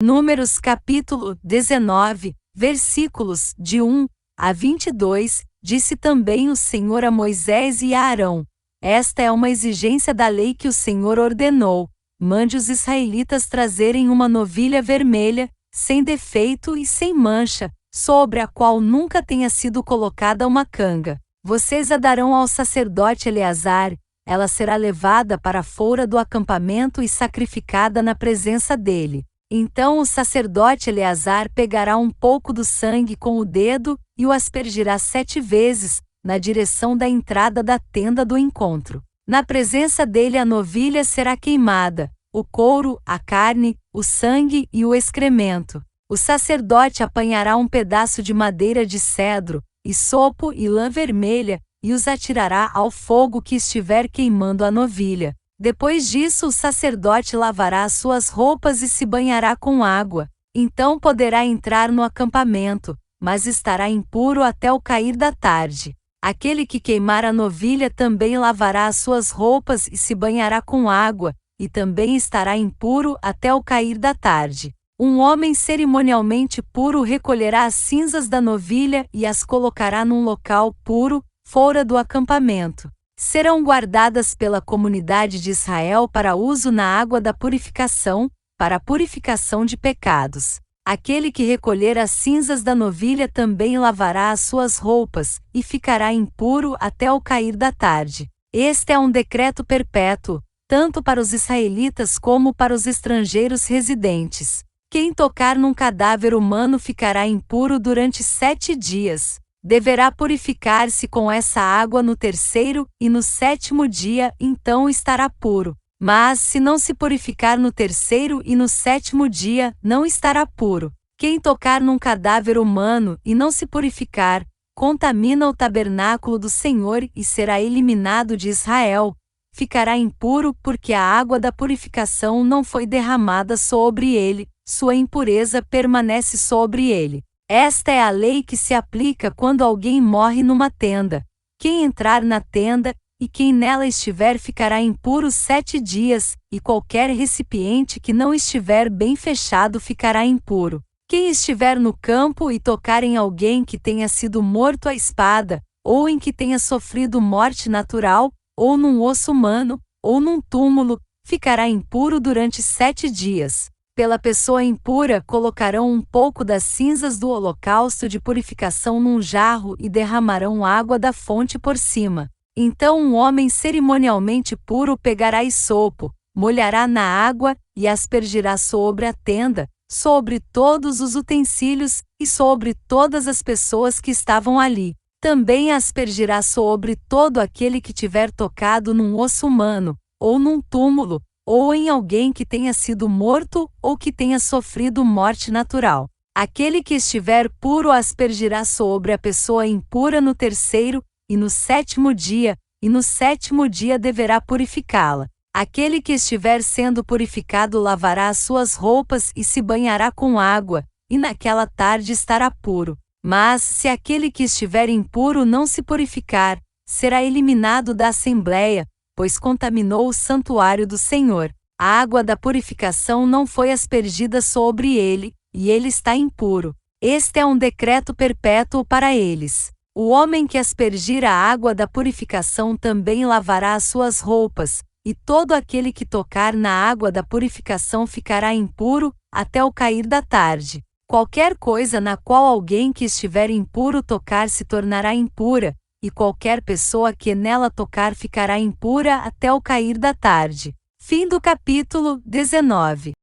Números capítulo 19, versículos de 1 a 22, disse também o Senhor a Moisés e a Arão: esta é uma exigência da lei que o Senhor ordenou: mande os israelitas trazerem uma novilha vermelha, sem defeito e sem mancha, sobre a qual nunca tenha sido colocada uma canga. Vocês a darão ao sacerdote Eleazar, ela será levada para fora do acampamento e sacrificada na presença dele. Então o sacerdote Eleazar pegará um pouco do sangue com o dedo e o aspergirá 7 vezes, na direção da entrada da tenda do encontro. Na presença dele a novilha será queimada, o couro, a carne, o sangue e o excremento. O sacerdote apanhará um pedaço de madeira de cedro, hisopo e lã vermelha, e os atirará ao fogo que estiver queimando a novilha. Depois disso o sacerdote lavará as suas roupas e se banhará com água. Então poderá entrar no acampamento, mas estará impuro até o cair da tarde. Aquele que queimar a novilha também lavará as suas roupas e se banhará com água, e também estará impuro até o cair da tarde. Um homem cerimonialmente puro recolherá as cinzas da novilha e as colocará num local puro, fora do acampamento. Serão guardadas pela comunidade de Israel para uso na água da purificação, para a purificação de pecados. Aquele que recolher as cinzas da novilha também lavará as suas roupas, e ficará impuro até o cair da tarde. Este é um decreto perpétuo, tanto para os israelitas como para os estrangeiros residentes. Quem tocar num cadáver humano ficará impuro durante 7 dias. Deverá purificar-se com essa água no 3º e no 7º dia, então estará puro. Mas se não se purificar no 3º e no 7º dia, não estará puro. Quem tocar num cadáver humano e não se purificar, contamina o tabernáculo do Senhor e será eliminado de Israel. Ficará impuro porque a água da purificação não foi derramada sobre ele, sua impureza permanece sobre ele. Esta é a lei que se aplica quando alguém morre numa tenda. Quem entrar na tenda, e quem nela estiver ficará impuro 7 dias, e qualquer recipiente que não estiver bem fechado ficará impuro. Quem estiver no campo e tocar em alguém que tenha sido morto à espada, ou em que tenha sofrido morte natural, ou num osso humano, ou num túmulo, ficará impuro durante 7 dias. Pela pessoa impura colocarão um pouco das cinzas do holocausto de purificação num jarro e derramarão água da fonte por cima. Então um homem cerimonialmente puro pegará hisopo, molhará na água e aspergirá sobre a tenda, sobre todos os utensílios e sobre todas as pessoas que estavam ali. Também aspergirá sobre todo aquele que tiver tocado num osso humano, ou num túmulo, ou em alguém que tenha sido morto ou que tenha sofrido morte natural. Aquele que estiver puro aspergirá sobre a pessoa impura no 3º e no 7º dia, e no 7º dia deverá purificá-la. Aquele que estiver sendo purificado lavará as suas roupas e se banhará com água, e naquela tarde estará puro. Mas se aquele que estiver impuro não se purificar, será eliminado da assembleia, pois contaminou o santuário do Senhor. A água da purificação não foi aspergida sobre ele, e ele está impuro. Este é um decreto perpétuo para eles. O homem que aspergir a água da purificação também lavará as suas roupas, e todo aquele que tocar na água da purificação ficará impuro, até o cair da tarde. Qualquer coisa na qual alguém que estiver impuro tocar se tornará impura, e qualquer pessoa que nela tocar ficará impura até o cair da tarde. Fim do capítulo 19.